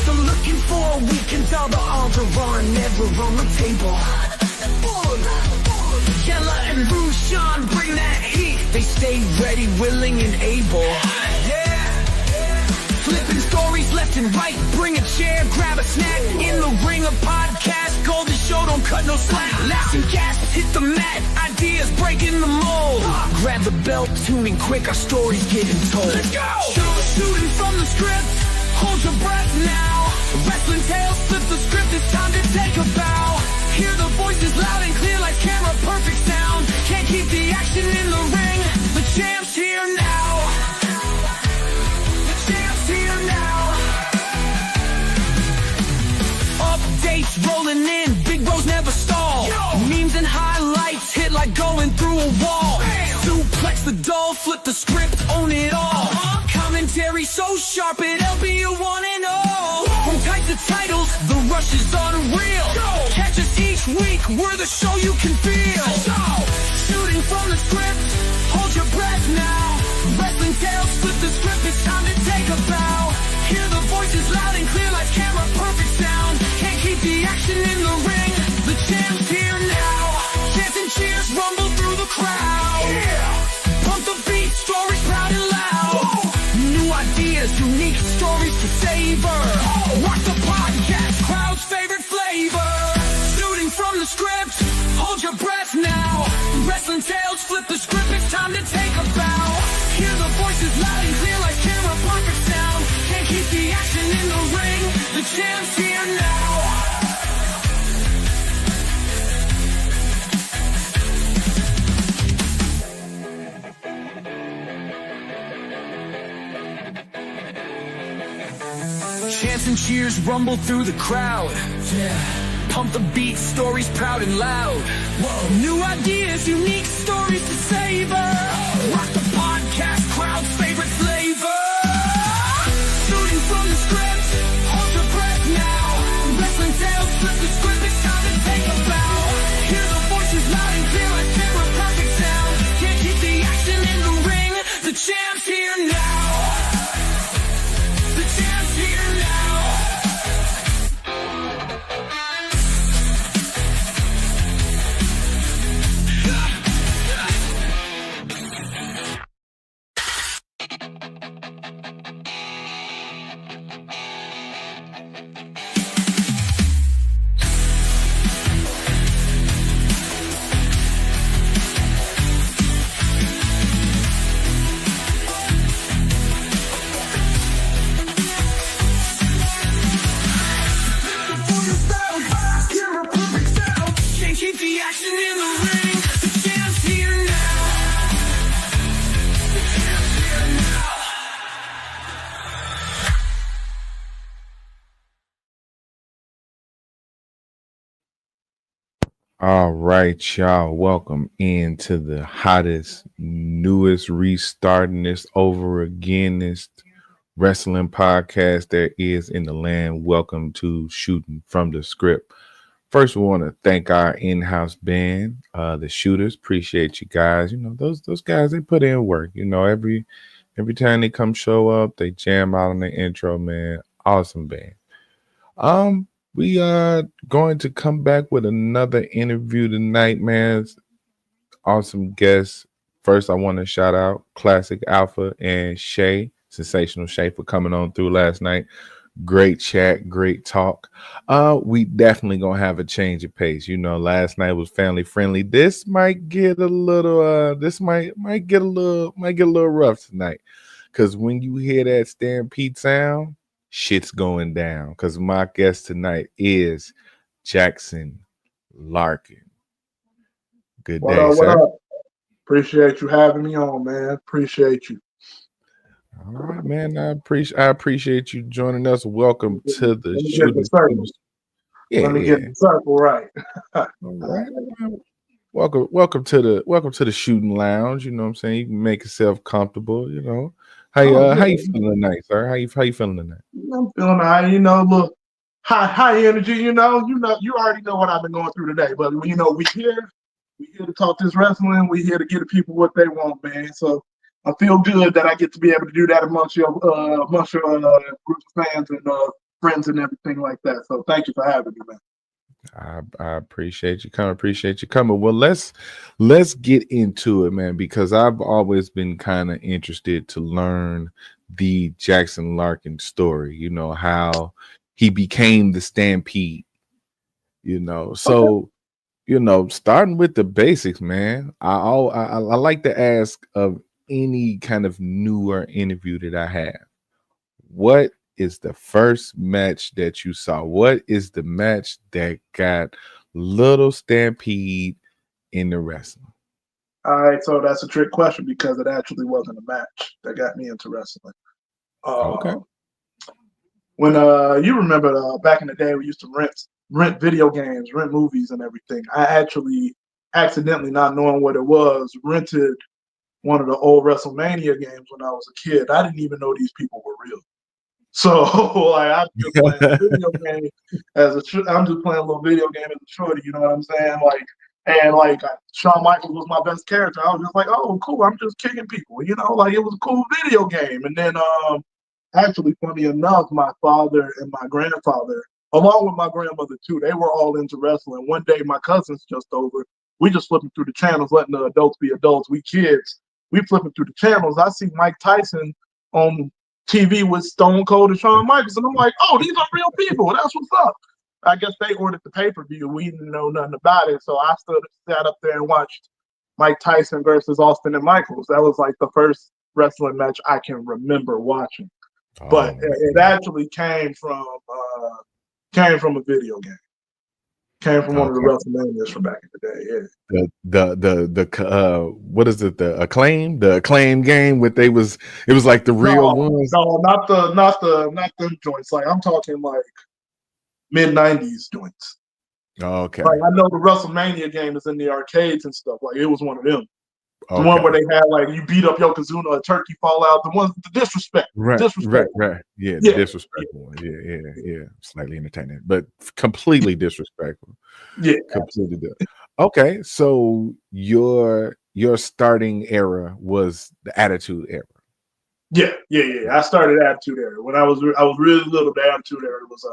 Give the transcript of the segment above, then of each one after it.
So looking for a weekend, all the odds are never on the table. Yella and Rushan bring that heat. They stay ready, willing, and able. Flipping stories left and right. Bring a chair, grab a snack. In the ring of podcast, golden show, don't cut no slack. Laughs and gasps, hit the mat. Ideas breaking the mold. Grab the belt, tuning quick, our stories getting told. Let's go! Shooting from the script, hold your breath now. Wrestling tales, flip the script, it's time to take a bow. Hear the voices loud and clear like camera, perfect sound. Can't keep the action in the ring. The champ's here now. The champ's here now. Updates rolling in, big bros never stall. Memes and highlights hit like going through a wall. Suplex the dull, flip the script, own it all. Commentary so sharp, it'll be a one and all. From tight to titles, the rush is unreal. Catch us each week, we're the show you can feel. Shooting from the script, hold your breath now. Wrestling tales, flip the script, it's time to take a bow. Hear the voices loud and clear like camera, perfect sound. Can't keep the action in the ring, the champ's here now. Chants and cheers rumble through the crowd. Pump the beat, stories proud and loud. New ideas, unique stories to savor. Rock the podcast, crowd's favorite flavor. Shooting from the script, hold your breath now. Wrestling tales, flip the script, it's time to take a bow. Hear the voices loud and clear like camera, perfect sound. Can't keep the action in the ring, the champ's here now. Chants and cheers rumble through the crowd. Pump the beat, stories proud and loud. New ideas, unique stories to savor. Rock the podcast, crowd's favorite flavor. Shooting from the script, hold your breath now. Wrestling tales, flip the script, it's time to take a bow. Hear the voices loud and clear like camera, perfect sound. Can't keep the action in the ring, the champ's here now. The champ's here now. All right, y'all. Welcome into the hottest, newest, restartingest, over againist wrestling podcast there is in the land. Welcome to Shooting from the Script. First, we want to thank our in-house band, the Shooters. Appreciate you guys. You know, those guys, they put in work. You know, every time they come show up, they jam out on the intro, man. Awesome band. We are going to come back with another interview tonight, man. Awesome guests. First, I want to shout out Classic Alpha and Shay, Sensational Shay, for coming on through last night. Great chat, great talk. We definitely gonna have a change of pace. You know, last night was family friendly. This might get a little might get a little rough tonight. Cause when you hear that Stampede sound, shit's going down. Cause my guest tonight is Jackson Larkin. Good day, sir. What up? Appreciate you having me on, man. Appreciate you. All right, man. I appreciate you joining us. Welcome to the Shooting. Let me get the circle right. All right. Welcome to the Shooting Lounge. You know what I'm saying? You can make yourself comfortable. You know how you feeling tonight, sir? How you feeling tonight? I'm feeling all right. You know, look, high energy. You already know what I've been going through today. But we here to talk this wrestling. We here to give the people what they want, man. So I feel good that I get to be able to do that amongst your group of fans and friends and everything like that. So thank you for having me, man. I appreciate you coming. Appreciate you coming. Well, let's get into it, man, because I've always been kind of interested to learn the Jackson Larkin story. You know how he became the Stampede. You know, Okay. so starting with the basics, man. I like to ask of any kind of newer interview that I have. What is the first match that you saw? What is the match that got Little Stampede in the wrestling? All right, so that's a trick question because it actually wasn't a match that got me into wrestling. Okay. When you remember back in the day, we used to rent video games, rent movies, and everything. I actually accidentally, not knowing what it was, rented one of the old WrestleMania games when I was a kid. I didn't even know these people were real. So like I'm just playing a video game I'm just playing a little video game as a shorty, you know what I'm saying? Like Shawn Michaels was my best character. I was just like, oh cool, I'm just kicking people, you know, like it was a cool video game. And then actually funny enough, my father and my grandfather, along with my grandmother too, they were all into wrestling. One day my cousins just over, we just flipping through the channels, letting the adults be adults. We kids, we flipping through the channels. I see Mike Tyson on TV with Stone Cold and Shawn Michaels. And I'm like, oh, these are real people. That's what's up. I guess they ordered the pay-per-view. We didn't know nothing about it. So I sat up there and watched Mike Tyson versus Austin and Michaels. That was like the first wrestling match I can remember watching. But it actually came from a video game. Came from one of the WrestleManias from back in the day. Yeah. The what is it? The acclaim game with it was like the real ones. No, not them joints. Like I'm talking like mid-90s joints. Okay. Like I know the WrestleMania game is in the arcades and stuff. Like it was one of them. The one where they had like you beat up Yokozuna, a turkey fall out. The ones with the disrespect. Right. Yeah, the disrespectful one. Yeah. Slightly entertaining, but completely disrespectful. Yeah. Completely. Okay, so your starting era was the Attitude Era. Yeah. I started Attitude Era when I was really little. The Attitude Era was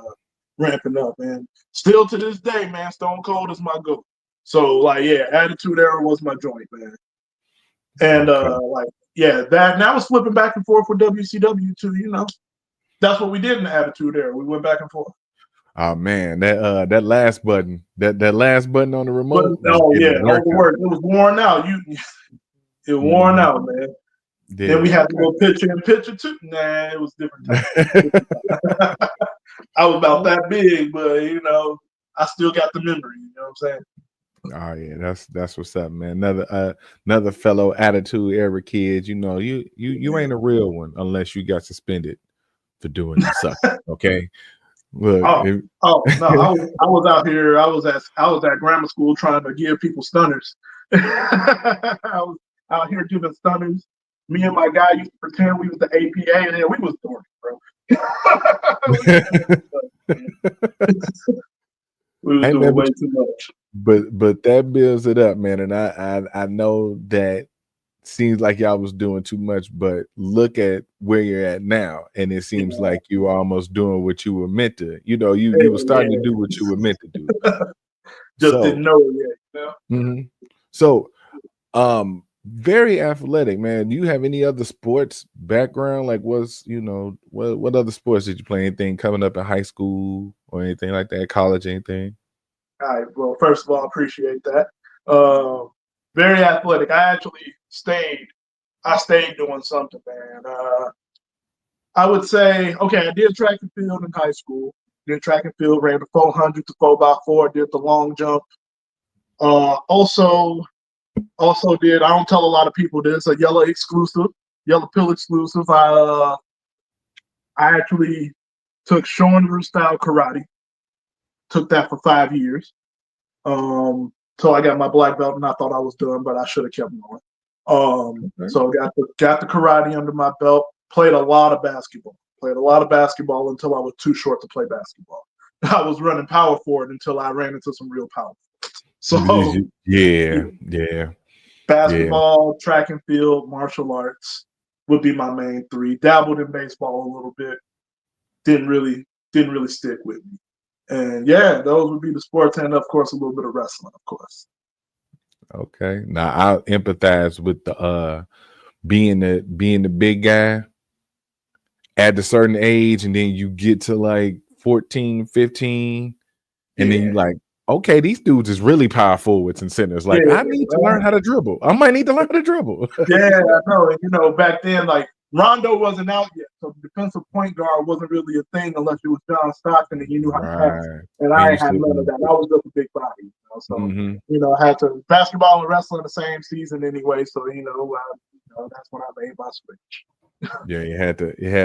ramping up, man. Still to this day, man. Stone Cold is my goat. So like, yeah, Attitude Era was my joint, man. And that was flipping back and forth with WCW too. You know, that's what we did in the Attitude Era. We went back and forth. Oh man, that last button on the remote. Overworked. It was worn out. It worn out, man. Yeah, then we had to go picture in picture too. Nah, it was different time. I was about that big, but you know, I still got the memory. You know what I'm saying? Oh yeah, that's what's up, man. Another fellow Attitude Era kid. You know, you ain't a real one unless you got suspended for doing something. Okay. Look, no, I was out here. I was at grammar school trying to give people stunners. I was out here giving stunners. Me and my guy used to pretend we was the APA, and then we was dorky, bro. We was doing way too much. But that builds it up, man. And I know that seems like y'all was doing too much, but look at where you're at now, and it seems like you were almost doing what you were meant to. You know, you were starting to do what you were meant to do. Didn't know it yet. You know? Mm-hmm. So, very athletic, man. Do you have any other sports background? Like, what other sports did you play? Anything coming up in high school or anything like that? College, anything? All right. Well, first of all, I appreciate that. Very athletic. I actually stayed doing something, man. I would say, okay, I did track and field in high school. Did track and field, ran the 400 to 4x4, did the long jump. Also did, I don't tell a lot of people this, a yellow pill exclusive. I actually took Shorin style karate. Took that for 5 years. So I got my black belt and I thought I was done, but I should have kept going. So got the karate under my belt, played a lot of basketball until I was too short to play basketball. I was running power forward until I ran into some real power. So yeah. Basketball, track and field, martial arts. would be my main three. Dabbled in baseball a little bit. Didn't really stick with me. And yeah, those would be the sports, and of course a little bit of wrestling, of course. Okay. Now I empathize with the being the big guy at a certain age, and then you get to like 14, 15, and then you Yeah, like, okay, these dudes is really power forwards and centers. Like, yeah, I need to learn how to dribble. I might need to learn how to dribble. yeah. I know. And, back then, like Rondo wasn't out yet, so defensive point guard wasn't really a thing unless you was John Stockton and you knew how to pass. Right. And And I you ain't had still none of that. I was just a big body, so mm-hmm. I had to basketball and wrestling the same season anyway. So that's when I made my switch. Yeah, you had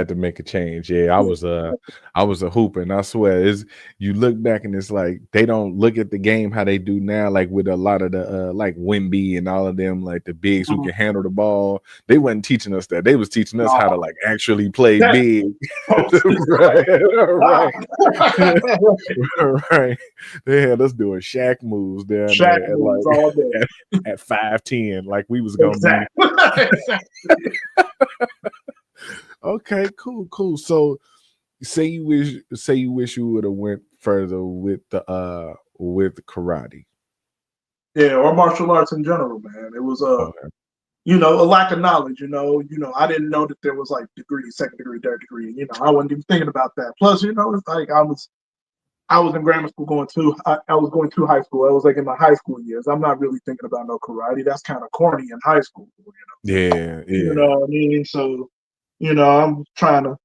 to make a change. Yeah, I was a hooper, and I swear is you look back and it's like they don't look at the game how they do now, like with a lot of the like Wimby and all of them, like the bigs who can handle the ball. They wasn't teaching us that. They was teaching us how to No, like actually play that big. post. right, right. They had us doing Shaq moves down Shaq there at moves like all day. at 5'10", like we was gonna be Exactly. Exactly. okay, cool. So say you wish you would have went further with karate. Yeah, or martial arts in general, man. It was Okay. a lack of knowledge. I didn't know that there was like degrees, second degree, third degree. I wasn't even thinking about that. Plus, it's like I was in grammar school I was going to high school. I was like in my high school years. I'm not really thinking about no karate. That's kind of corny in high school. Yeah, You yeah, know what I mean? So, I'm trying to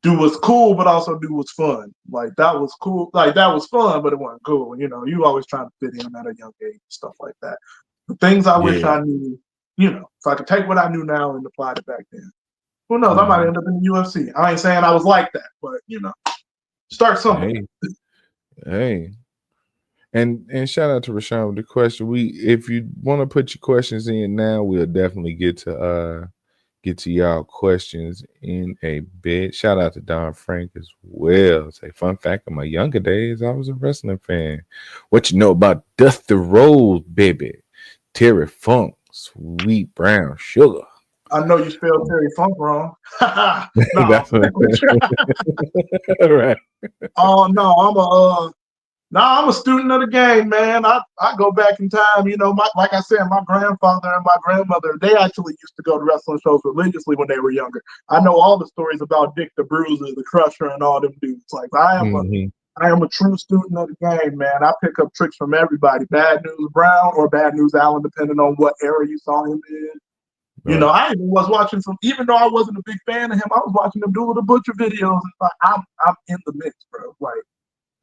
do what's cool, but also do what's fun. Like that was cool. Like that was fun, but it wasn't cool. You always trying to fit in at a young age and stuff like that. The things I wish yeah. I knew, if I could take what I knew now and apply it back then. Who knows? I might Mhm. end up in the UFC. I ain't saying I was like that, but start somewhere. Hey, hey. And shout out to Rashawn with the question. If you want to put your questions in now, we'll definitely get to y'all questions in a bit. Shout out to Don Frank as well. Say fun fact: in my younger days, I was a wrestling fan. What you know about Dusty Rhodes, baby? Terry Funk, Sweet Brown Sugar. I know you spelled Terry Funk wrong. No. That's what. Right. Oh no, I'm a student of the game, man. I go back in time. Like I said, my grandfather and my grandmother, they actually used to go to wrestling shows religiously when they were younger. I know all the stories about Dick the Bruiser, the Crusher, and all them dudes. Like Mhm. I am a true student of the game, man. I pick up tricks from everybody. Bad News Brown or Bad News Allen, depending on what era you saw him in. Right. I even was watching even though I wasn't a big fan of him, I was watching him do the Butcher videos. And like, I'm in the mix, bro. Like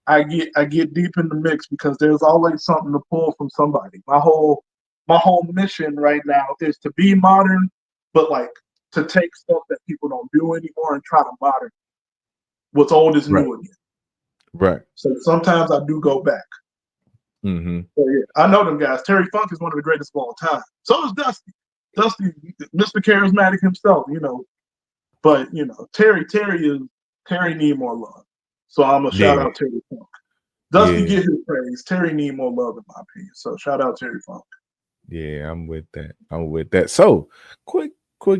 I get deep in the mix because there's always something to pull from somebody. My whole mission right now is to be modern, but like to take stuff that people don't do anymore and try to modern. What's old is Right. new again. Right. So sometimes I do go back. Mm-hmm. So yeah, I know them guys. Terry Funk is one of the greatest of all time. So is Dusty. Dusty, Mr. Charismatic himself, But Terry need more love. So I'm gonna shout Yeah. out Terry Funk. Dusty Yeah. get his praise. Terry need more love in my opinion. So shout out Terry Funk. Yeah, I'm with that. So, quick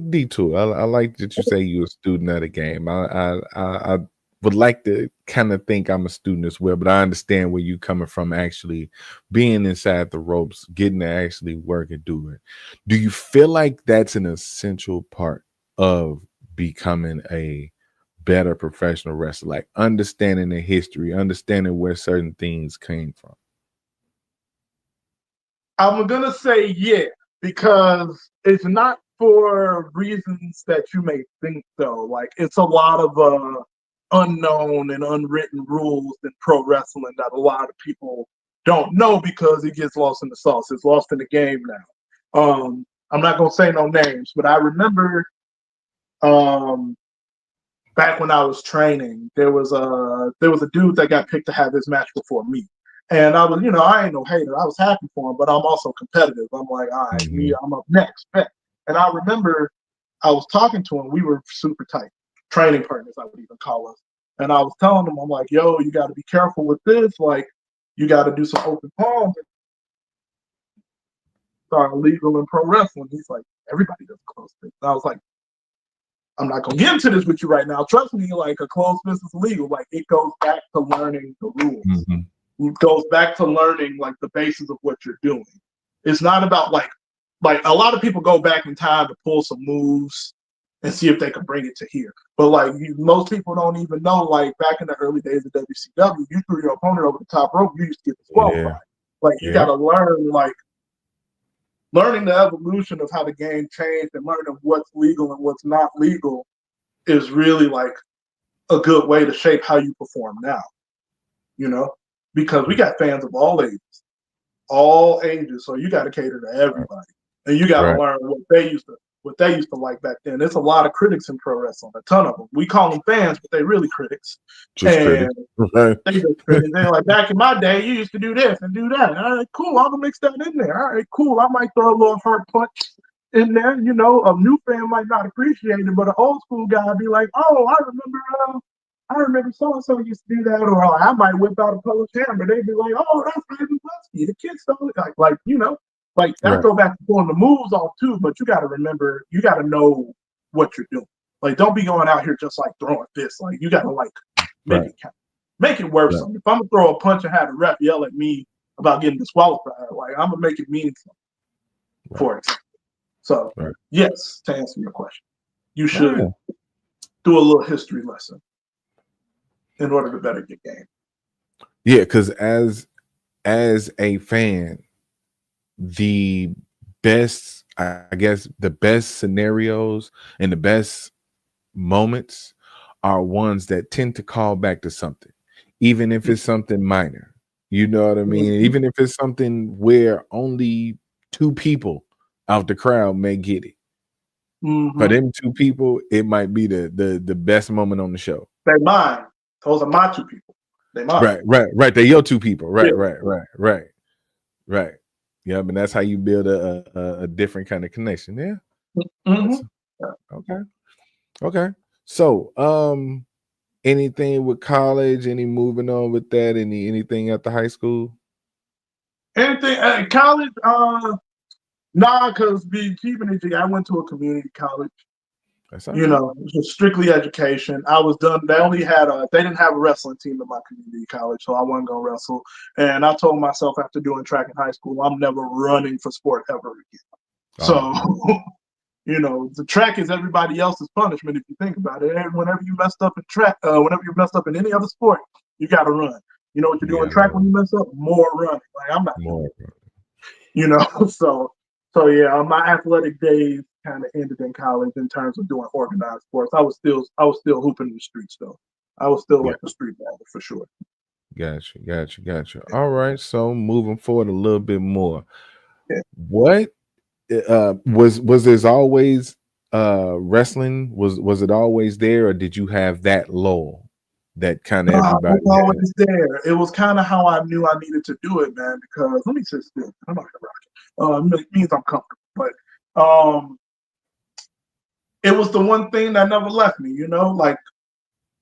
detour. I like that you say you're a student of the game. I would like to kind of think I'm a student as well, but I understand where you're coming from. Actually, being inside the ropes, getting to actually work and do it. Do you feel like that's an essential part of becoming a better professional wrestler? Like understanding the history, understanding where certain things came from. I'm gonna say yeah, because it's not for reasons that you may think though. Like it's a lot of unknown and unwritten rules in pro wrestling that a lot of people don't know because it gets lost in the sauce. It's lost in the game now. I'm not gonna say no names, but I remember um, back when I was training, there was a dude that got picked to have his match before me. And I was, I ain't no hater. I was happy for him, but I'm also competitive. I'm like, all right, Mhm. I'm up next. Bet. And I remember I was talking to him. We were super tight, training partners, I would even call us. And I was telling him, I'm like, yo, you got to be careful with this. Like, you got to do some open palms and start illegal in pro wrestling. He's like, everybody does close things. And I was like, I'm not gonna get into this with you right now. Trust me, like a closed fist is illegal. Like it goes back to learning the rules. Mm-hmm. It goes back to learning like the basis of what you're doing. It's not about like a lot of people go back in time to pull some moves and see if they can bring it to here. But like most people don't even know, like back in the early days of WCW, you threw your opponent over the top rope, you used to get disqualified. Yeah. Like you gotta learn, like learning the evolution of how the game changed and learning what's legal and what's not legal is really like a good way to shape how you perform now. You know, because we got fans of all ages, so you got to cater to everybody, and you got to learn what they used to like back then. There's a lot of critics in pro wrestling, a ton of them. We call them fans, but they really critics. Just critics. They just critics. They're like, back in my day, you used to do this and do that. All right, cool. I'm gonna mix that in there. All right, cool. I might throw a little heart punch in there. You know, a new fan might not appreciate it, but an old school guy be like, oh, I remember so-and-so used to do that, or I might whip out a Polish hammer. They'd be like, oh, that's Raven Busky. The kids don't like, you know, like that go back to pulling the moves off too, but you got to remember, you got to know what you're doing. Like, don't be going out here just like throwing fists. Like, you got to like make it count. Make it worth something. If I'm going to throw a punch and have the ref yell at me about getting disqualified, like, I'm going to make it meaningful, for example. So, yes, to answer your question, you should do a little history lesson in order to better your game. Yeah, because as a fan, the best, I guess, the best scenarios and the best moments are ones that tend to call back to something, even if it's something minor. You know what I mean? Even if it's something where only two people out the crowd may get it. For them two people, it might be the best moment on the show. They mine. Those are my two people. They mine. Right. They're your two people. Right. Yeah, and that's how you build a different kind of connection. Yeah. Okay. So, anything with college? Any moving on with that? Anything at the high school? Anything at college? Nah, because keeping it, I went to a community college. You know, it was strictly education. I was done. They only had they didn't have a wrestling team in my community college, so I wasn't gonna wrestle. And I told myself after doing track in high school, I'm never running for sport ever again. So, you know, the track is everybody else's punishment if you think about it. And whenever you messed up in track, whenever you messed up in any other sport, you got to run. You know what you do in track when you mess up? More running. Like I'm not. More. You know, so yeah, my athletic days kind of ended in college in terms of doing organized sports. I was still hooping in the streets though. I was still like a street baller for sure. Gotcha. All right. So moving forward a little bit more. What was there always wrestling? Was it always there, or did you have that lull that kind of everybody? It was always there. It was kind of how I knew I needed to do it, man. Because let me sit still. I'm not gonna rock it. It means I'm comfortable, but it was the one thing that never left me. You know, like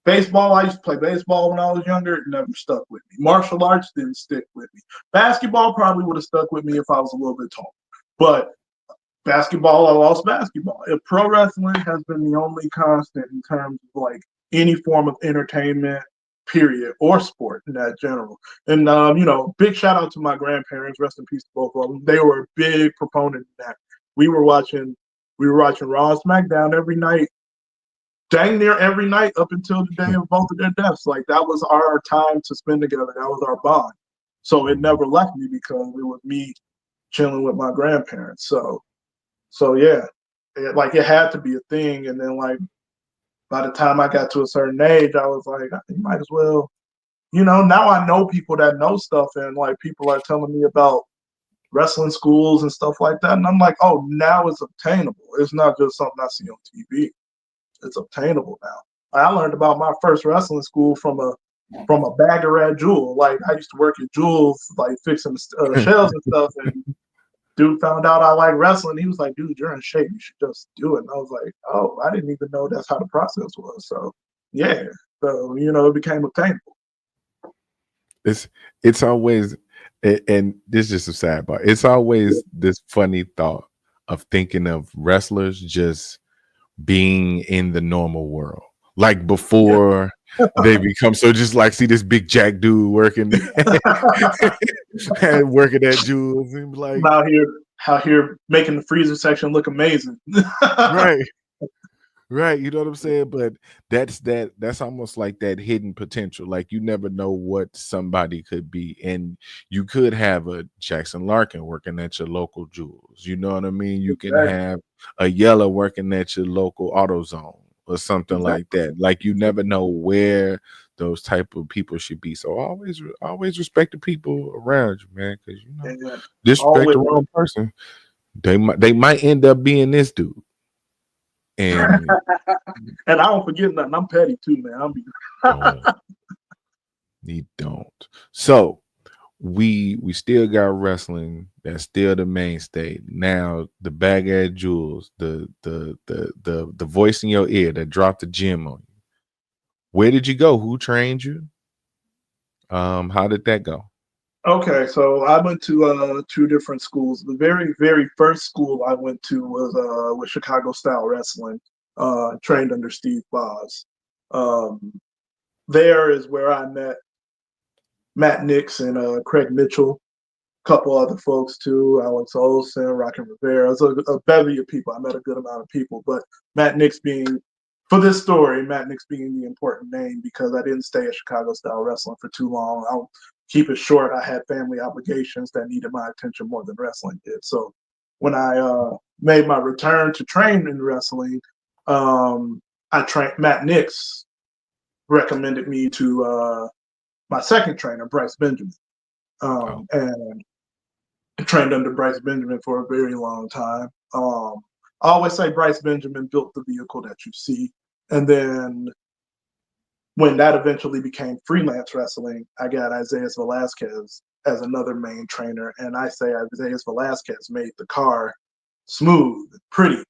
baseball. I used to play baseball when I was younger. It never stuck with me. Martial arts didn't stick with me. Basketball probably would have stuck with me if I was a little bit taller, but basketball, I lost basketball. If pro wrestling has been the only constant in terms of like any form of entertainment, period, or sport in that general. And you know, big shout out to my grandparents. Rest in peace to both of them. They were a big proponent of that. We were watching Raw and SmackDown every night, dang near every night up until the day of both of their deaths. Like that was our time to spend together. That was our bond. So it never left me because it was me chilling with my grandparents. So yeah, it had to be a thing. And then like by the time I got to a certain age, I was like, you might as well, you know, now I know people that know stuff and like people are telling me about wrestling schools and stuff like that. And I'm like, oh, now it's obtainable. It's not just something I see on TV. It's obtainable now. I learned about my first wrestling school from a bagger at Jewel. Like I used to work at Jewel's, like fixing shelves and stuff. And dude found out I like wrestling. He was like, dude, you're in shape. You should just do it. And I was like, oh, I didn't even know that's how the process was. So yeah. So, you know, it became obtainable. It's always, and this is just a sidebar. It's always this funny thought of thinking of wrestlers just being in the normal world, like before they become so just like see this big jack dude working and working at Jules and be like, I'm out here making the freezer section look amazing. right. Right, you know what I'm saying? But that's almost like that hidden potential. Like you never know what somebody could be. And you could have a Jackson Larkin working at your local Jewels. You know what I mean? You can Exactly. have a Yella working at your local AutoZone or something like Exactly. that. Like you never know where those type of people should be. So always respect the people around you, man, because you know, And disrespect always, the wrong person. They might end up being this dude. And and I don't forget nothing. I'm petty too, man. don't. You don't. So we still got wrestling. That's still the mainstay. Now the bag at Jewels, the voice in your ear that dropped the gym on you. Where did you go? Who trained you? How did that go? Okay, so I went to two different schools. The very, very first school I went to was Chicago Style Wrestling, trained under Steve Boz. Um, there is where I met Matt Nix and Craig Mitchell, a couple other folks too, Alex Olsen, Rocky Rivera. It was a bevy of people. I met a good amount of people, but Matt Nix being, for this story, Matt Nix being the important name because I didn't stay at Chicago Style Wrestling for too long. I'll keep it short. I had family obligations that needed my attention more than wrestling did. So when I made my return to train in wrestling, I trained Matt Nix recommended me to my second trainer, Bryce Benjamin. Oh, And trained under Bryce Benjamin for a very long time. I always say Bryce Benjamin built the vehicle that you see. And then when that eventually became freelance wrestling, I got Isaiah Velasquez as another main trainer. And I say Isaiah Velasquez made the car smooth, pretty.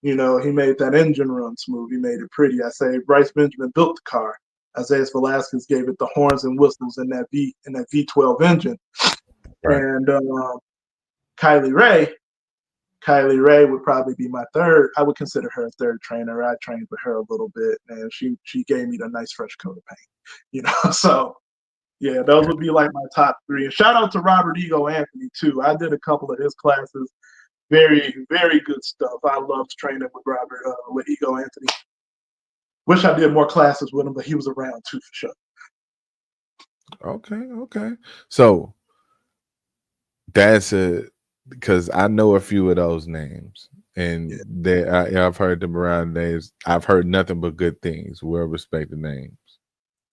You know, he made that engine run smooth. He made it pretty. I say Bryce Benjamin built the car. Isaiah Velasquez gave it the horns and whistles in that V12 engine. right. And Kylie Ray, Kylie Ray would probably be my third. I would consider her a third trainer. I trained with her a little bit, and she gave me the nice fresh coat of paint. You know, so yeah, those would be like my top three. And shout out to Robert Ego Anthony too. I did a couple of his classes. Very, very good stuff. I loved training with Robert with Ego Anthony. Wish I did more classes with him, but he was around too for sure. Okay. So that's because I know a few of those names, and I've heard them around names. I've heard nothing but good things, well respected names.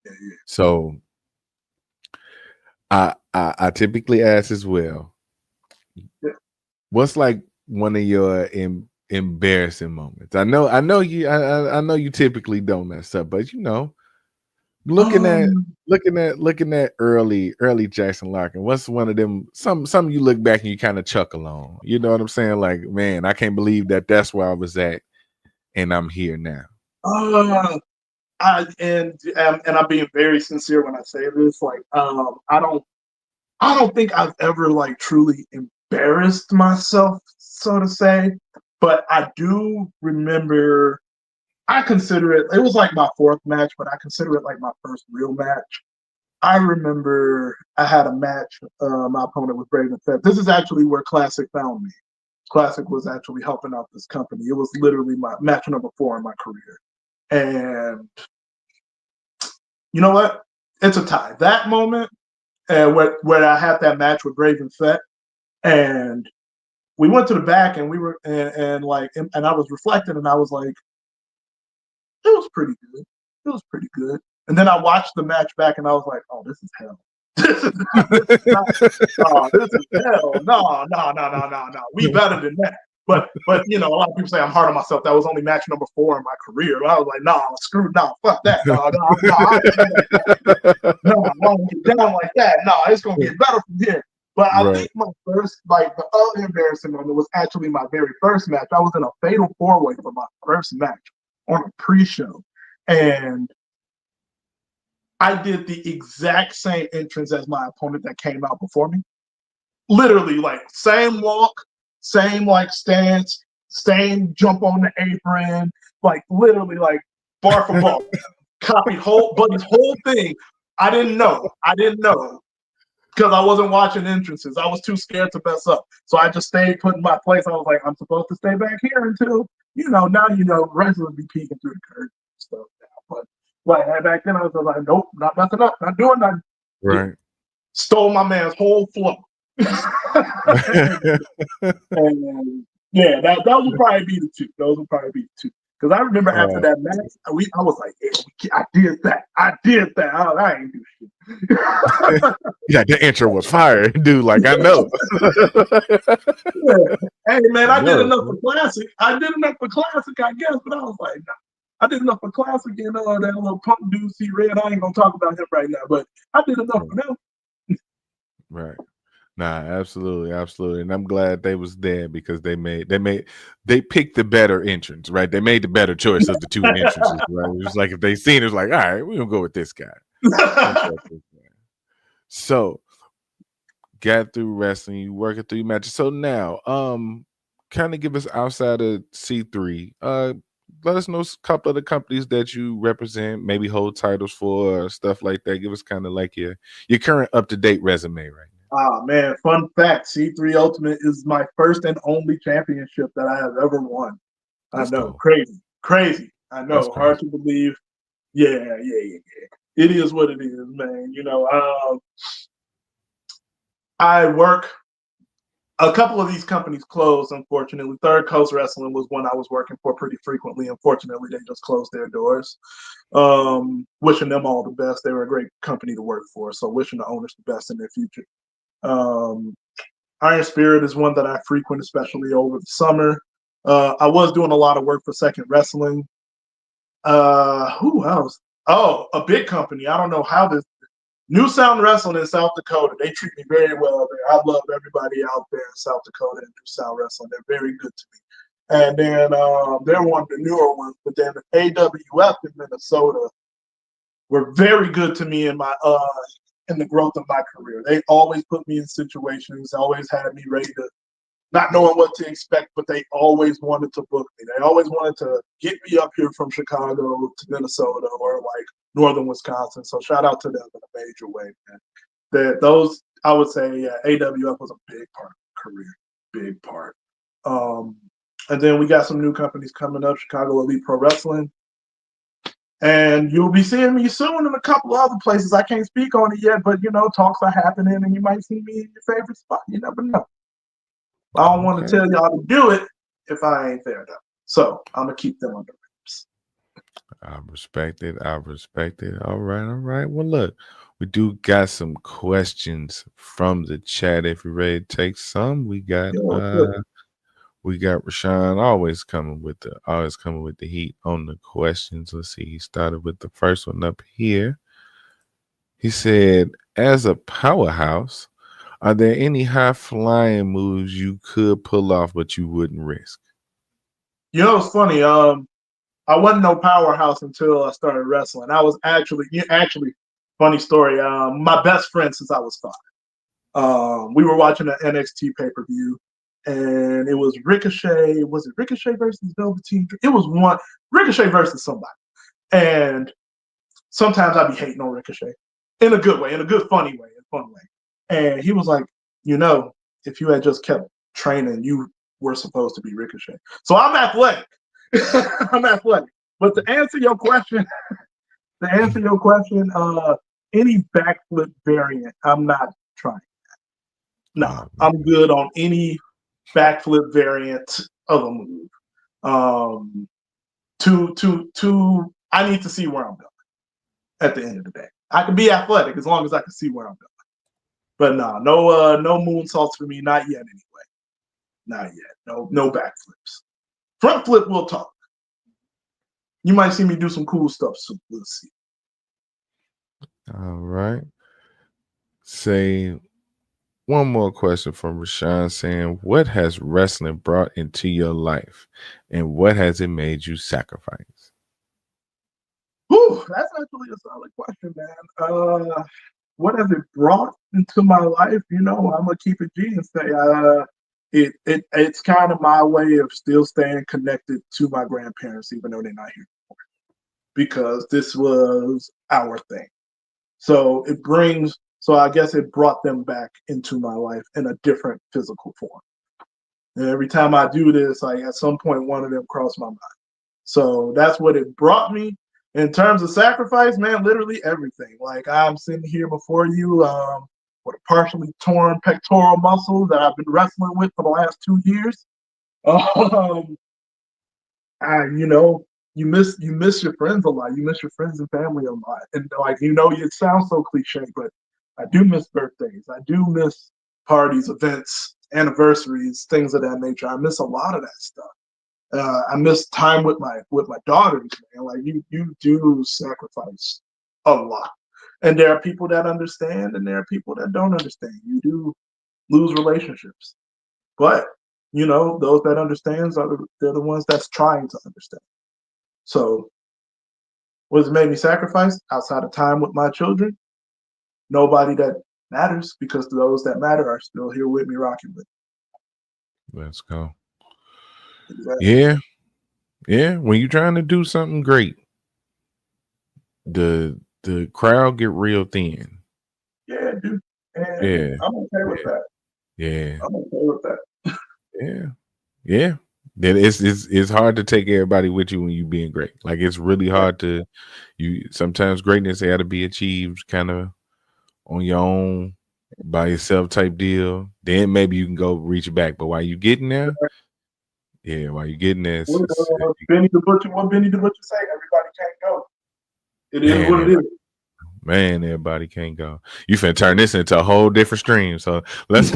Yeah. So I typically ask as well, Yeah. what's like one of your embarrassing moments? I know I know you typically don't mess up, but you know, looking at Um, early Jackson Larkin, what's one of them? Some you look back and you kind of chuckle on. You know what I'm saying? Like, man, I can't believe that's where I was at, and I'm here now. and I'm being very sincere when I say this. Like, I don't think I've ever like truly embarrassed myself, so to say. But I do remember. I consider it. It was like my fourth match, but I consider it like my first real match. I remember I had a match. My opponent was Braden Fett. This is actually where Classic found me. Classic was actually helping out this company. It was literally my match number 4 in my career. And you know what? It's a tie. That moment, where I had that match with Braden Fett, and we went to the back, and we were and I was reflecting, and I was like, it was pretty good. It was pretty good. And then I watched the match back, and I was like, oh, this is hell. This is hell. No. We better than that. But you know, a lot of people say I'm hard on myself. That was only match number 4 in my career. But I was like, fuck that. I won't get down like that. No, it's gonna get better from here. But I Right. think my first, like the other embarrassing moment was actually my very first match. I was in a fatal 4-way for my first match on a pre-show. And I did the exact same entrance as my opponent that came out before me. Literally, like same walk, same like stance, same jump on the apron, like literally like bar for bar. Copied Buddy's whole thing. I didn't know because I wasn't watching entrances. I was too scared to mess up. So I just stayed put in my place. I was like, I'm supposed to stay back here until, now wrestlers be peeking through the curtain and stuff now. But back then I was like, nope, not messing up, not doing nothing. Right. Stole my man's whole flow. and yeah, those would probably be the two. Those would probably be the two. Because I remember after that match, I was like, yeah, I did that. I ain't do shit. Yeah, the intro was fire, dude. Like, I know. Yeah. Hey, man, I did enough for classic. I guess, but I was like, nah. I did enough for classic, that little punk dude, see red. I ain't gonna talk about him right now, but I did enough for them. Right. Nah, absolutely, and I'm glad they was there because they picked the better entrance, right? They made the better choice of the two entrances, right? It was like if they seen it, was like, all right, we're gonna go with this guy. So, got through wrestling, you working through your matches. So now, kind of give us outside of C3. Let us know a couple of the companies that you represent, maybe hold titles for, stuff like that. Give us kind of like your current up-to-date resume right now. Ah, man, fun fact, C3 Ultimate is my first and only championship that I have ever won. That's I know, cool. crazy. I know, hard to believe. Yeah. It is what it is, man. I work. A couple of these companies closed, unfortunately. Third Coast Wrestling was one I was working for pretty frequently. Unfortunately, they just closed their doors. Wishing them all the best. They were a great company to work for, so wishing the owners the best in their future. Iron Spirit is one that I frequent, especially over the summer. I was doing a lot of work for Second Wrestling. Who else? Oh, a big company. I don't know how this New Sound Wrestling in South Dakota. They treat me very well there. I love everybody out there in South Dakota and New Sound Wrestling. They're very good to me. And then they're one of the newer ones. But then AWF in Minnesota were very good to me in the growth of my career. They always put me in situations, always had me ready to, not knowing what to expect, but they always wanted to book me. They always wanted to get me up here from Chicago to Minnesota or like northern Wisconsin. So shout out to them in a major way, man. Those, I would say, AWF was a big part of my career, big part. And then we got some new companies coming up, Chicago Elite Pro Wrestling. And you'll be seeing me soon in a couple of other places. I can't speak on it yet, but, talks are happening and you might see me in your favorite spot. You never know. I don't want to tell y'all to do it if I ain't there, though. So I'm going to keep them under wraps. I respect it. All right. Well, look, we do got some questions from the chat. If you're ready to take some, we got Rashawn always coming with the heat on the questions. Let's see. He started with the first one up here. He said, as a powerhouse, are there any high flying moves you could pull off but you wouldn't risk? It's funny. I wasn't no powerhouse until I started wrestling. I was actually funny story. My best friend since I was 5. We were watching an NXT pay-per-view, and it was Ricochet. Was it Ricochet versus Velveteen? It was one Ricochet versus somebody. And sometimes I'd be hating on Ricochet in a good way, in a good, funny way, fun way. And he was like, if you had just kept training, you were supposed to be Ricochet. So I'm athletic. I'm athletic. But to answer your question, any backflip variant, I'm not trying that. No, I'm good on any backflip variant of a move. I need to see where I'm going at the end of the day. I can be athletic as long as I can see where I'm going. But no moonsaults for me, not yet anyway. Not yet. No backflips. Front flip, we'll talk. You might see me do some cool stuff soon. We'll see. All right. Say one more question from Rashawn saying, what has wrestling brought into your life and what has it made you sacrifice? Whew, that's actually a solid question, man. What has it brought into my life? I'm going to keep it G and say it's kind of my way of still staying connected to my grandparents, even though they're not here, because this was our thing. So I guess it brought them back into my life in a different physical form. And every time I do this, like at some point, one of them crossed my mind. So that's what it brought me. In terms of sacrifice, man, literally everything. Like I'm sitting here before you with a partially torn pectoral muscle that I've been wrestling with for the last 2 years. Um, you know, you miss your friends a lot. You miss your friends and family a lot. And like it sounds so cliche, but I do miss birthdays. I do miss parties, events, anniversaries, things of that nature. I miss a lot of that stuff. I miss time with my daughters, man. Like you do sacrifice a lot, and there are people that understand, and there are people that don't understand. You do lose relationships, but those that understands they're the ones that's trying to understand. So, what has made me sacrifice outside of time with my children? Nobody that matters, because those that matter are still here with me, rocking with Let's go. me. Exactly. Yeah. Yeah. When you're trying to do something great, the crowd get real thin. Yeah, dude. And Yeah. I'm okay with that. Yeah. I'm okay with that. Yeah. Yeah. Then it's hard to take everybody with you when you being great. Like it's really hard to sometimes greatness had to be achieved kind of on your own by yourself type deal. Then maybe you can go reach back. But while you getting there, while you getting there, Benny the Butcher, what Benny the Butcher say? Everybody can't go. It is man, what it is. Man, everybody can't go. You finna turn this into a whole different stream. So let's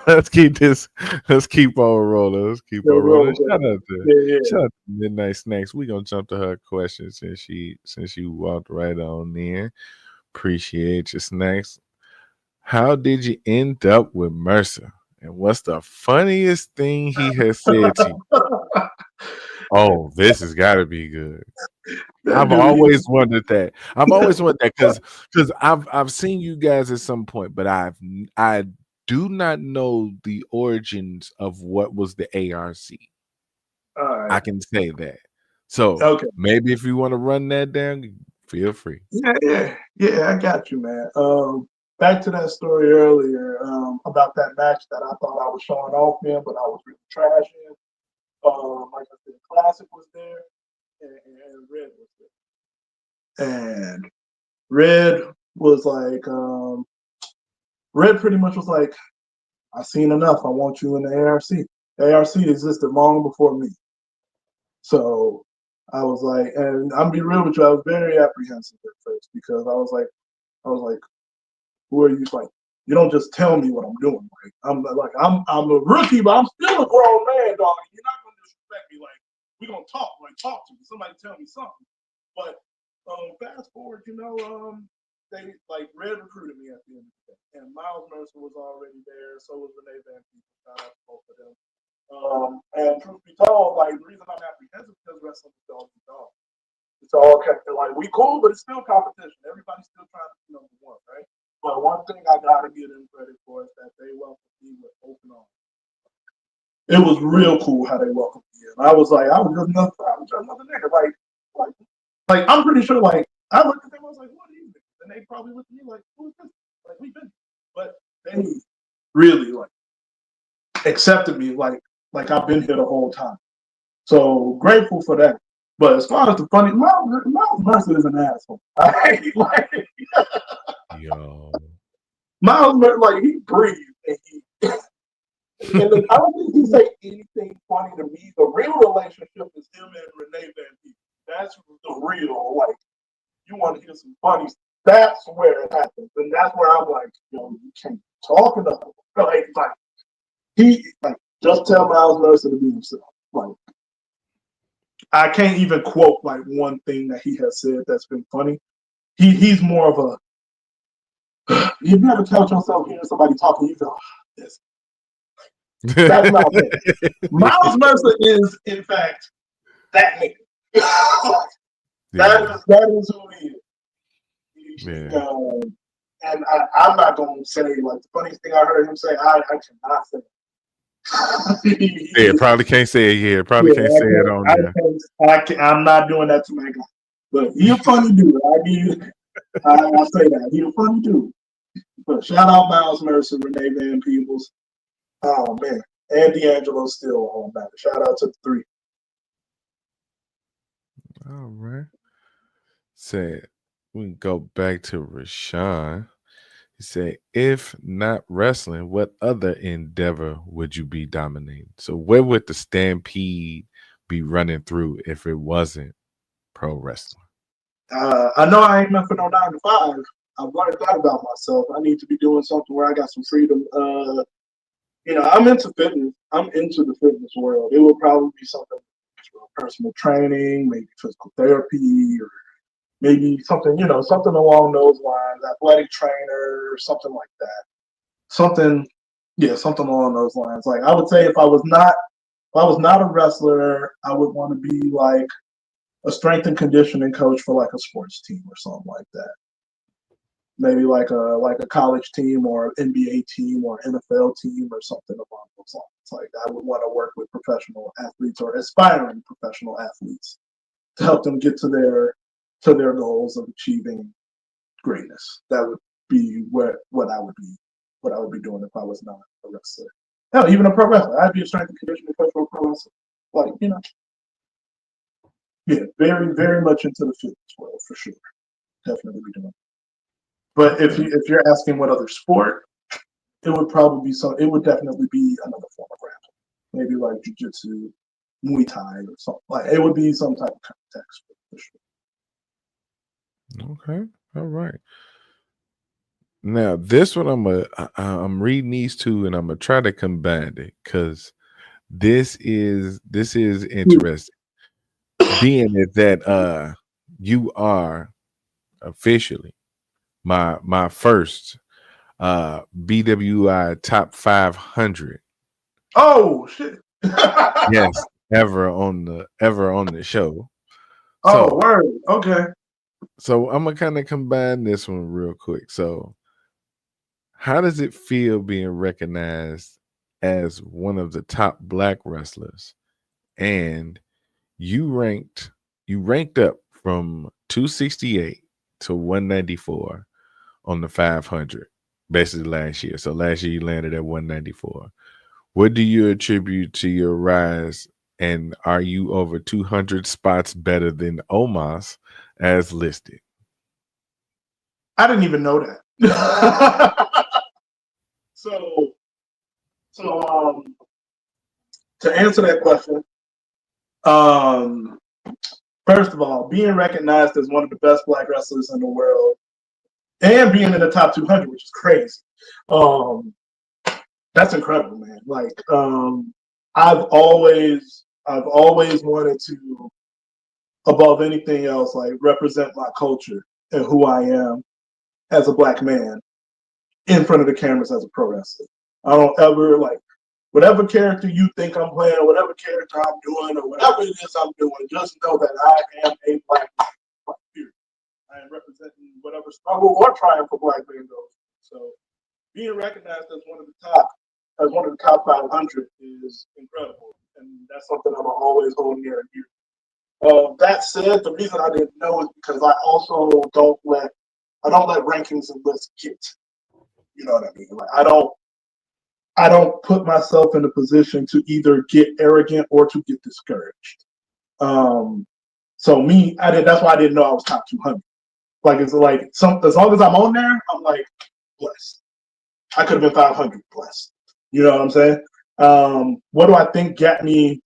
let's keep this. Let's keep on rolling. Let's keep on rolling. Shout out to Midnight Snacks. We gonna jump to her question since she walked right on in. Appreciate your snacks. How did you end up with Mercer? And what's the funniest thing he has said to you? Oh, this has got to be good. I've always wondered that. I've always wondered that because I've seen you guys at some point, but I do not know the origins of what was the ARC. All right. I can say that. So maybe if you want to run that down, feel free. Yeah. I got you, man. Back to that story earlier about that match that I thought I was showing off in, but I was really trash in. Like I said, Classic was there, and Red was there. And Red was like, Red pretty much was like, I've seen enough. I want you in the ARC. The ARC existed long before me. So I was like, and I'm be real with you, I was very apprehensive at first because I was like, who are you? Like, you don't just tell me what I'm doing. Like, I'm a rookie, but I'm still a grown man, dog. You're not gonna disrespect me. Like, we gonna talk. Like, talk to me. Somebody tell me something. But fast forward, they like Red recruited me at the end of the day, and Miles Mercer was already there. So was Renee Van Peebles. Shout out to both of them. And truth be told, like the reason I'm apprehensive because wrestling is dog to dog. It's all like we cool, but it's still competition. Everybody's still trying to be number one, right? But one thing I gotta give them credit for is that they welcomed me with open arms. It was real cool how they welcomed me in. I was just another nigga. Like I'm pretty sure. Like I looked at them, I was like, "What are you?" And they probably looked at me like, "Who is this?" Like we've been, but they really like accepted me like I've been here the whole time. So grateful for that. But as far as the funny, Miles Mercer is an asshole. Yo. Miles Mercer, like he breathes and he. And I don't think he say anything funny to me. The real relationship is him and Renee Van Peebles. That's the real. Like you want to hear some funny. That's where it happens, and that's where I'm like, you can't talk enough. Like he just tell Miles Mercer to be himself. Like I can't even quote like one thing that he has said that's been funny. He's more of a. If you ever catch yourself hearing somebody talking, you go, this. That's Miles Mercer. Miles Mercer is, in fact, that nigga. That is who he is. And I'm not going to say, like, the funniest thing I heard him say, I cannot say. Yeah, probably can't say it here. Probably Yeah, can't say it on there. I'm not doing that to my guy. But he a funny dude. I say that. He a funny dude. But shout out Miles Mercer, Renee Van Peebles. Oh man. And D'Angelo still on that. Shout out to the three. All right. Said we can go back to Rashawn. He said, if not wrestling, what other endeavor would you be dominating? So where would the Stampede be running through if it wasn't pro wrestling? I know I ain't meant for no 9 to 5. I've learned that about myself. I need to be doing something where I got some freedom. I'm into fitness. I'm into the fitness world. It would probably be something personal training, maybe physical therapy, or maybe something, something along those lines, athletic trainer, something like that. Something along those lines. Like I would say if I was not a wrestler, I would want to be like a strength and conditioning coach for like a sports team or something like that. Maybe like a college team or NBA team or NFL team or something along those lines. Like I would want to work with professional athletes or aspiring professional athletes to help them get to their goals of achieving greatness. That would be what I would be doing if I was not a wrestler. Hell, even a pro wrestler. I'd be a strength and conditioning coach for a pro wrestler. Like, yeah, very, very much into the fitness world for sure. Definitely be doing it. But if you're asking what other sport, it would definitely be another form of grappling. Maybe like jiu-jitsu, Muay Thai or something. Like it would be some type of contact sport for sure. Okay. All right. Now this one I'm reading these two and I'm gonna try to combine it because this is interesting. Being that you are officially my first BWI top 500. Oh shit! Yes, ever on the show. So, word. Okay. So I'm gonna kind of combine this one real quick. So, how does it feel being recognized as one of the top Black wrestlers, and you ranked up from 268 to 194 on the 500 basically last year. So last year you landed at 194. What do you attribute to your rise, and are you over 200 spots better than Omos as listed? I didn't even know that. So to answer that question, first of all, being recognized as one of the best Black wrestlers in the world and being in the top 200, which is crazy. That's incredible, man. Like, I've always wanted to, above anything else, like represent my culture and who I am as a Black man in front of the cameras as a pro wrestler. I don't ever like whatever character you think I'm playing or whatever character I'm doing or whatever it is I'm doing, just know that I am a Black man. I am representing whatever struggle or triumph for Black men goes. So being recognized as one of the top 500 is incredible, and that's something I'm always hold near and dear. That said, the reason I didn't know is because I also don't let rankings and lists get. You know what I mean? Like I don't put myself in a position to either get arrogant or to get discouraged. So me, that's why I didn't know I was top 200. Like it's like as long as I'm on there, I'm like blessed. I could have been 500 blessed. You know what I'm saying? What do I think got me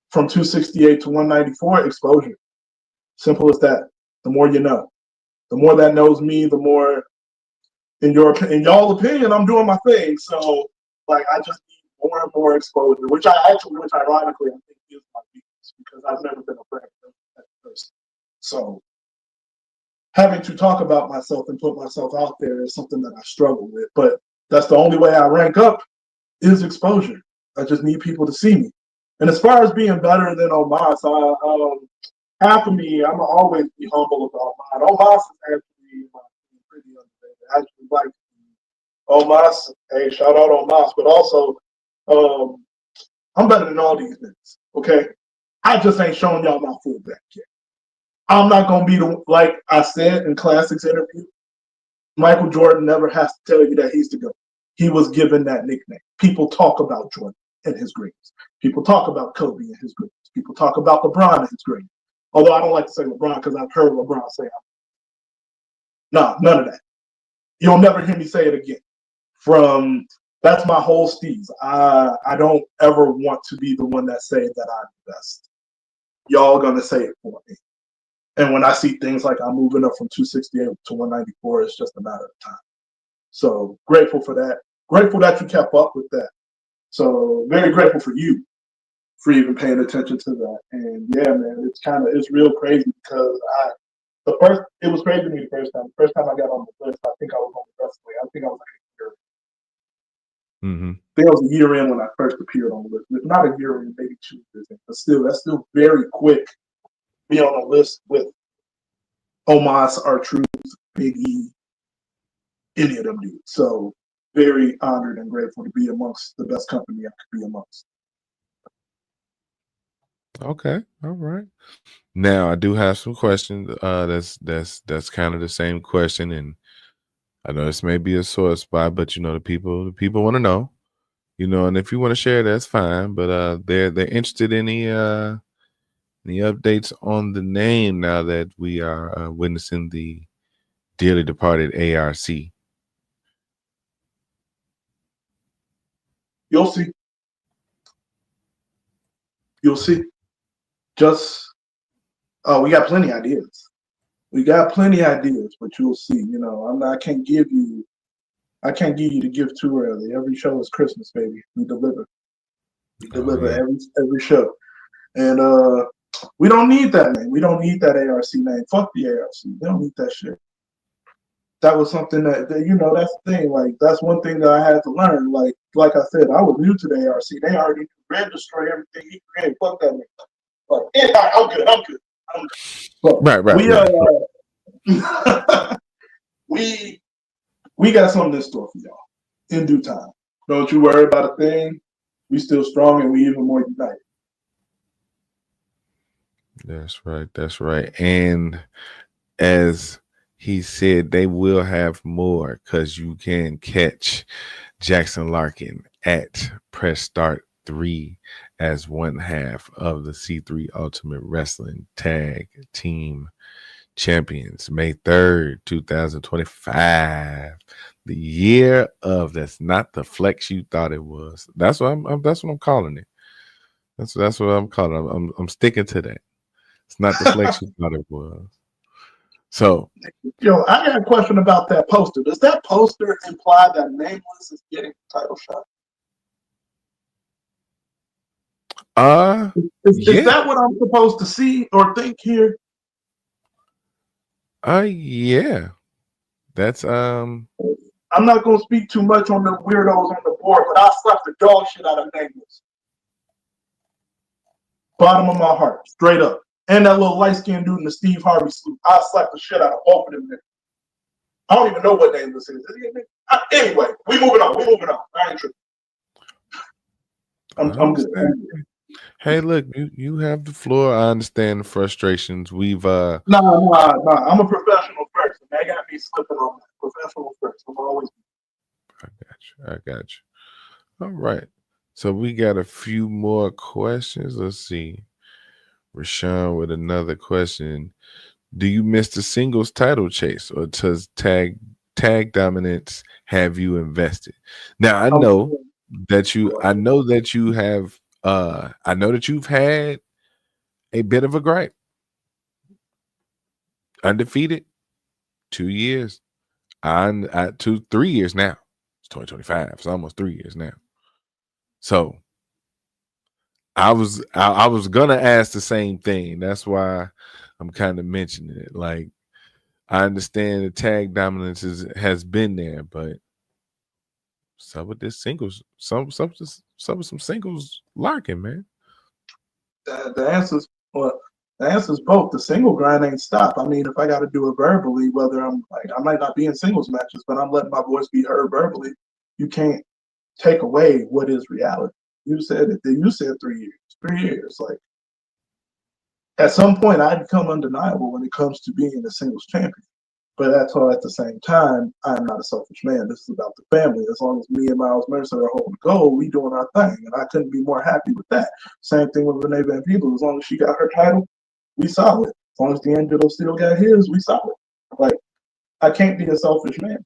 from 268 to 194? Exposure. Simple as that. The more you know. The more that knows me, the more in y'all opinion, I'm doing my thing. So like I just need more and more exposure, which ironically I think is my weakness because I've never been a friend of that person. So having to talk about myself and put myself out there is something that I struggle with. But that's the only way I rank up is exposure. I just need people to see me. And as far as being better than Omas, half of me, I'm always be humble about mine. Omas is actually pretty underrated. I actually like Omas. Hey, shout out Omas. But also, I'm better than all these niggas. Okay, I just ain't showing y'all my full back yet. I'm not gonna be like I said in Classics interview. Michael Jordan never has to tell you that he's the GOAT. He was given that nickname. People talk about Jordan and his greatness. People talk about Kobe and his greatness. People talk about LeBron and his greatness. Although I don't like to say LeBron because I've heard LeBron say, "Nah, none of that." You'll never hear me say it again. That's my whole steez. I don't ever want to be the one that say that I'm the best. Y'all gonna say it for me. And when I see things like I'm moving up from 268 to 194, it's just a matter of time. So grateful for that. Grateful that you kept up with that. So very grateful for you for even paying attention to that. And yeah, man, it's real crazy because it was crazy to me the first time. The first time I got on the list, I think I was on the best way. I think I was like a year. Mm-hmm. I think I was a year in when I first appeared on the list. If not a year in, maybe 2 years in. But still, that's still very quick. Be on a list with Omos, R-Truth, Biggie, any of them dudes. So very honored and grateful to be amongst the best company I could be amongst. Okay, all right. Now I do have some questions. That's kind of the same question, and I know this may be a sore spot, but the people want to know. And if you want to share, that's fine. But they're interested in any updates on the name now that we are witnessing the dearly departed ARC. You'll see. You'll see. Just we got plenty of ideas. We got plenty of ideas, but you'll see. I can't give you the gift too early. Every show is Christmas, baby. We deliver. We deliver yeah. every show. And we don't need that name. We don't need that ARC name. Fuck the ARC. They don't need that shit. That was something that that's the thing. Like that's one thing that I had to learn. Like I said, I was new to the ARC. They already read, destroy everything he created. Fuck that name. Like, yeah, I'm good. But Right. we got something in store for y'all in due time. Don't you worry about a thing. We still strong and we even more united. That's right. And as he said, they will have more because you can catch Jackson Larkin at Press Start 3 as one half of the C3 Ultimate Wrestling Tag Team Champions, May 3rd, 2025. The year of that's not the flex you thought it was. That's what I'm calling it. That's what I'm calling it. I'm sticking to that. It's not the flex you thought it was. So, I got a question about that poster. Does that poster imply that Nameless is getting the title shot? Is that what I'm supposed to see or think here? Yeah. That's I'm not gonna speak too much on the weirdos on the board, but I'll slap the dog shit out of Nameless. Bottom of my heart, straight up. And that little light-skinned dude in the Steve Harvey suit. I'll slap the shit out of both of them. I don't even know what Nameless is. Anyway, we moving on. I ain't tripping. I'm good. Hey, look, you have the floor. I understand the frustrations. We've No. I'm a professional person. They got me slipping on that. Professional first. I'm always. I got you. All right. So we got a few more questions. Let's see. Rashawn with another question. Do you miss the singles title chase, or does tag dominance have you invested? Now I know that you have I know that you've had a bit of a gripe. Undefeated, 2 years. 3 years now. It's 2025. It's almost 3 years now. So I was gonna ask the same thing. That's why I'm kind of mentioning it. Like, I understand the tag dominance has been there, but some with this singles, some with some singles Larkin, man. The answer's both. The single grind ain't stopped. I mean, if I got to do it verbally, whether I might not be in singles matches, but I'm letting my voice be heard verbally. You can't take away what is reality. You said it. You said 3 years. 3 years. Like at some point, I become undeniable when it comes to being a singles champion. But that's all. At the same time, I'm not a selfish man. This is about the family. As long as me and Miles Mercer are holding the goal, we doing our thing, and I couldn't be more happy with that. Same thing with Renee Van Peebles. As long as she got her title, we solid. As long as D'Angelo still got his, we solid. Like I can't be a selfish man.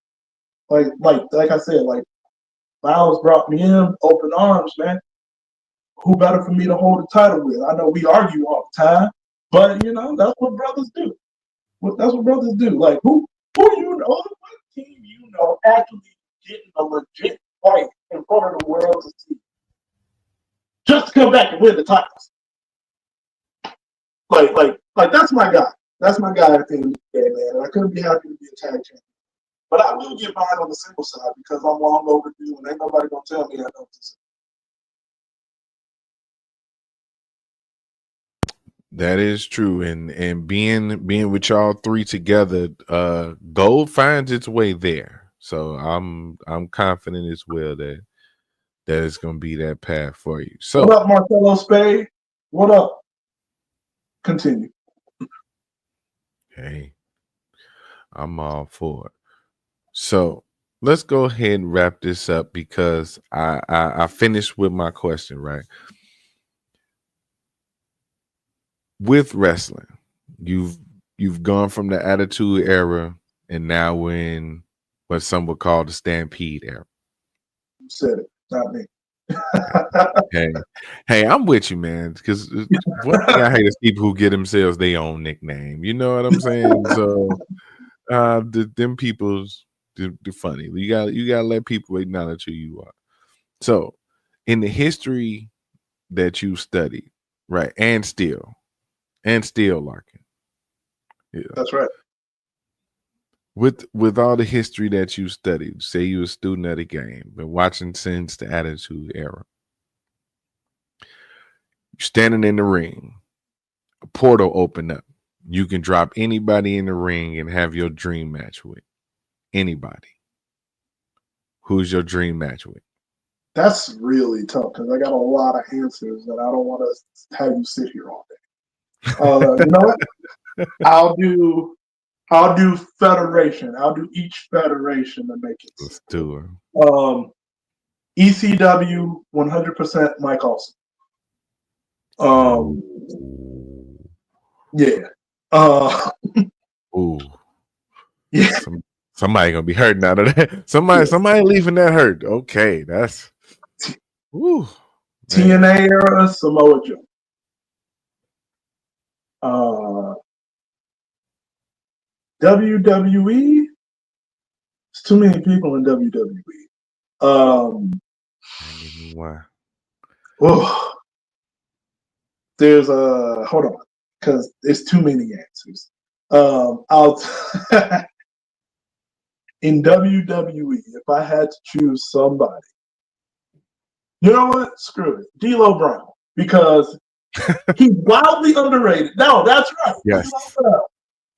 Like I said, like Miles brought me in, open arms, man. Who better for me to hold the title with? I know we argue all the time, but that's what brothers do. That's what brothers do. Like who you know, what team you know actually getting a legit fight in front of the world to see, just to come back and win the titles. Like that's my guy. That's my guy at the end of the day, man. And I couldn't be happy to be a tag champion. But I will get mine on the single side because I'm long overdue and ain't nobody gonna tell me I know what to say. That is true, and being with y'all three together, gold finds its way there. So I'm confident as well that it's gonna be that path for you. So what up, Marcelo Spade? What up? Continue. Hey, I'm all for it. So let's go ahead and wrap this up because I finished with my question, right? With wrestling, you've gone from the Attitude Era and now we're in what some would call the Stampede Era. You said it, not me. Hey, I'm with you, man. Because one thing I hate is people who get themselves their own nickname. You know what I'm saying? So, them people's they're funny. You gotta let people acknowledge who you are. So, in the history that you studied, right, and still Larkin. Yeah. That's right. With all the history that you studied, say you're a student of the game, been watching since the Attitude Era. You're standing in the ring, a portal opened up. You can drop anybody in the ring and have your dream match with anybody. Who's your dream match with? That's really tough because I got a lot of answers and I don't want to have you sit here all day. You know what? I'll do federation. I'll do each federation to make it. Let's do it. ECW 100% Mike Awesome. Yeah. Ooh. Yeah. Somebody gonna be hurting out of that. Somebody leaving that hurt. Okay, that's woo. TNA era Samoa Joe. WWE. It's too many people in WWE. Why? Oh, there's hold on, because there's too many answers. I'll in WWE, if I had to choose somebody, you know what? Screw it, D'Lo Brown, because he's wildly underrated. No, that's right. Yes.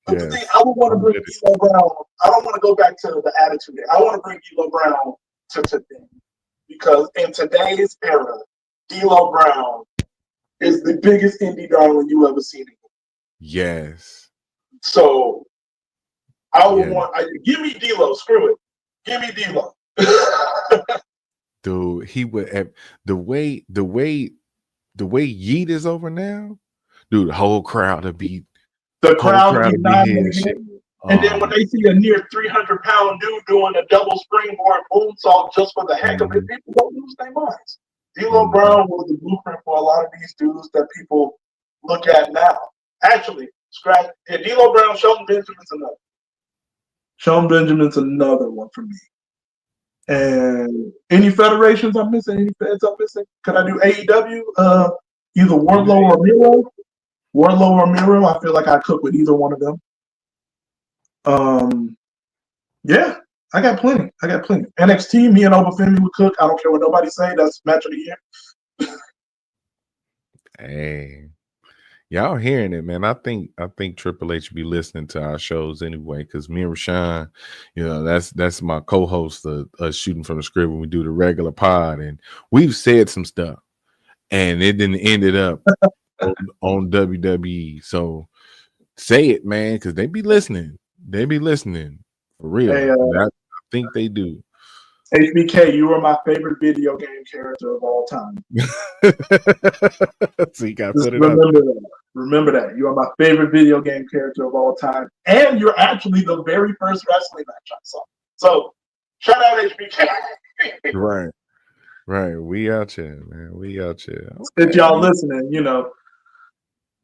Yes. I would want to bring D'Lo Brown. I don't want to go back to the Attitude Era. I want to bring D'Lo Brown to today, because in today's era, D'Lo Brown is the biggest indie darling you ever seen. Yes. So I would want. Give me D'Lo. Screw it. Give me D'Lo. Dude, he would have the way Yeet is over now. Dude, the whole crowd would be. The crowd would be nominated. And then when they see a near 300-pound dude doing a double springboard moonsault just for the heck of it, people don't lose their minds. D'Lo Brown was the blueprint for a lot of these dudes that people look at now. Actually, D'Lo Brown, Shelton Benjamin's another. Shelton Benjamin's another one for me. And any federations I'm missing? Any feds I'm missing? Can I do AEW? Either Wardlow or Miro? Wardlow or Miro? I feel like I cook with either one of them. Yeah, I got plenty. NXT, me and Obafemi would cook. I don't care what nobody say. That's match of the year. Hey, Y'all hearing it, man. I think Triple H be listening to our shows anyway, because me and Rashawn, that's my co-host of Shooting from the Script when we do the regular pod, and we've said some stuff, and it didn't ended up on WWE. So say it, man, because they be listening. They be listening for real. Hey, And I think they do. HBK, you are my favorite video game character of all time. So you got to Just put it up. remember that. Remember that. You are my favorite video game character of all time. And you're actually the very first wrestling match I saw. So, shout out HBK. Right. We out here, man. We out here. If y'all listening,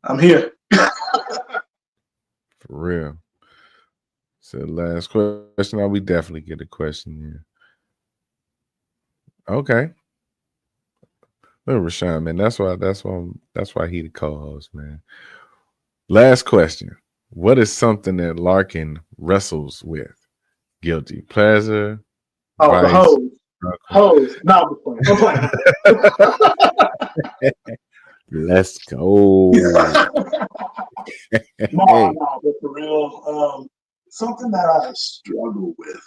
I'm here. For real. So last question. We definitely get a question here. Okay. Look, Rashawn, man. That's why he the co-host, man. Last question. What is something that Larkin wrestles with? Guilty pleasure, Oh, the vice, hose. No, I'm playing. Let's go. No, but for real, something that I struggle with.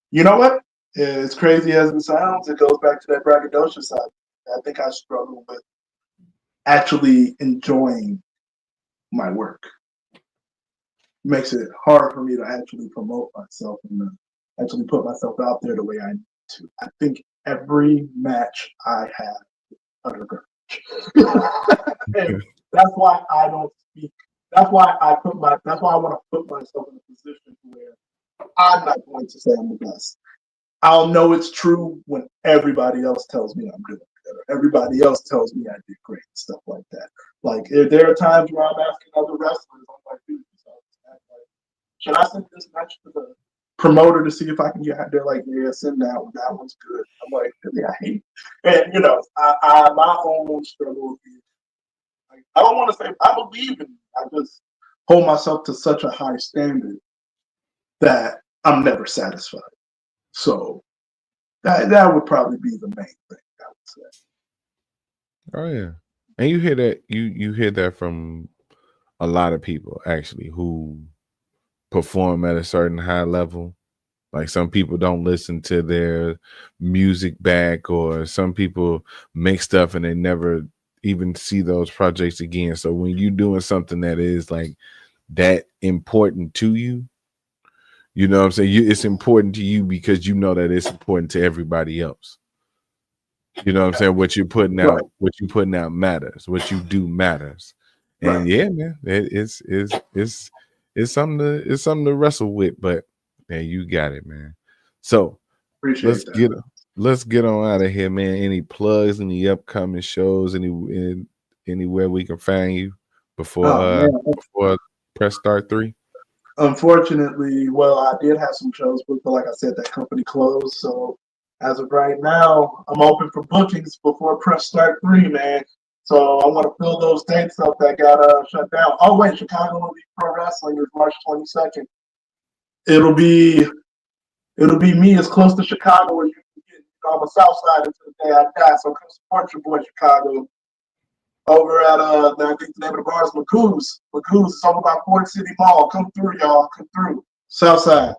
You know what? As crazy as it sounds, it goes back to that braggadocious side. I think I struggle with actually enjoying my work. It makes it hard for me to actually promote myself and actually put myself out there the way I need to. I think every match I have under and that's why I don't speak. That's why I want to put myself in a position where I'm not going to say I'm the best. I'll know it's true when everybody else tells me I'm doing better. Everybody else tells me I did great, stuff like that. Like there are times where I'm asking other wrestlers, I'm like, dude, should I send this match to the promoter to see if I can get out? They're like, yeah, send that one. That one's good. I'm like, really, I hate it. And I my own struggle is like, I don't want to say I believe in it. I just hold myself to such a high standard that I'm never satisfied. So that would probably be the main thing I would say. Oh yeah, and you hear that you hear that from a lot of people actually who perform at a certain high level. Like some people don't listen to their music back, or some people make stuff and they never even see those projects again. So when you're doing something that is like that important to you, you know what I'm saying? It's important to you because you know that it's important to everybody else. You know what I'm saying? What you're putting out, matters. What you do matters. And yeah, man, it's something to wrestle with, but man, you got it, man. So Appreciate that. Let's get on out of here, man. Any plugs, any upcoming shows, anywhere we can find you before press start 3? Unfortunately, well, I did have some shows booked, but like I said, that company closed. So as of right now, I'm open for bookings before press start 3, man. So I want to fill those dates up that got shut down. Oh wait, Chicago Elite Pro Wrestling is March 22nd. It'll be me as close to Chicago as you can get. On the South Side until the day I die. So come support your boy Chicago. Over at I think the name of the bar is McCoos. McCoos is over by Ford City Mall. Come through, y'all. Come through. Southside.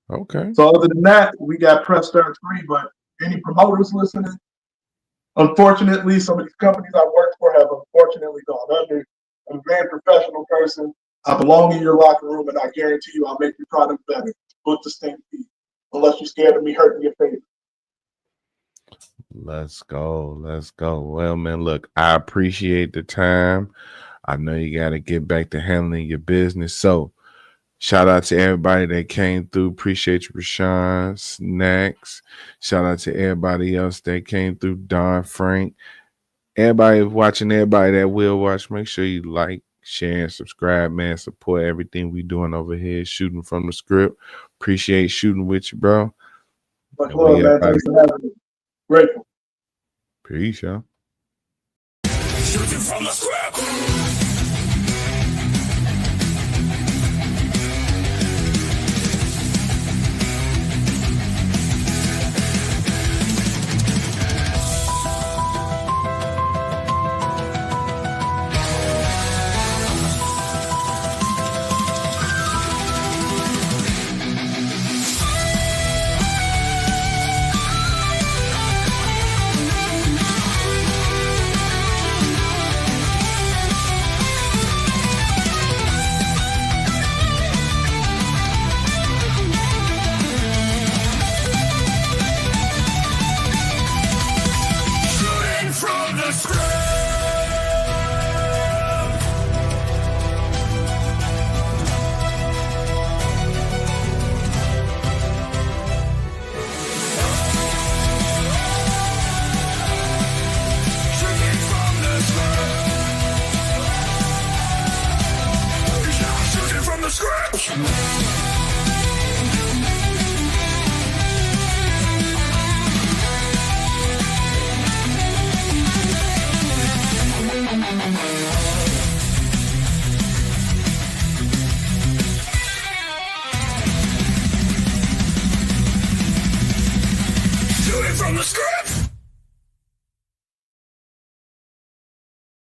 Okay. So other than that, we got Press Start 3, but any promoters listening, unfortunately, some of these companies I worked for have unfortunately gone under. I'm a very professional person. I belong in your locker room, and I guarantee you I'll make your product better. Book the same fee, unless you're scared of me hurting your face. Let's go. Well, man, look, I appreciate the time. I know you got to get back to handling your business. So, shout out to everybody that came through. Appreciate you, Rashawn, Snacks. Shout out to everybody else that came through. Don, Frank. Everybody watching, everybody that will watch, make sure you like, share, and subscribe, man. Support everything we doing over here. Shooting from the Script. Appreciate shooting with you, bro. Much love, man. Thanks for having me. Grateful. Peace, y'all. Shooting from the Script.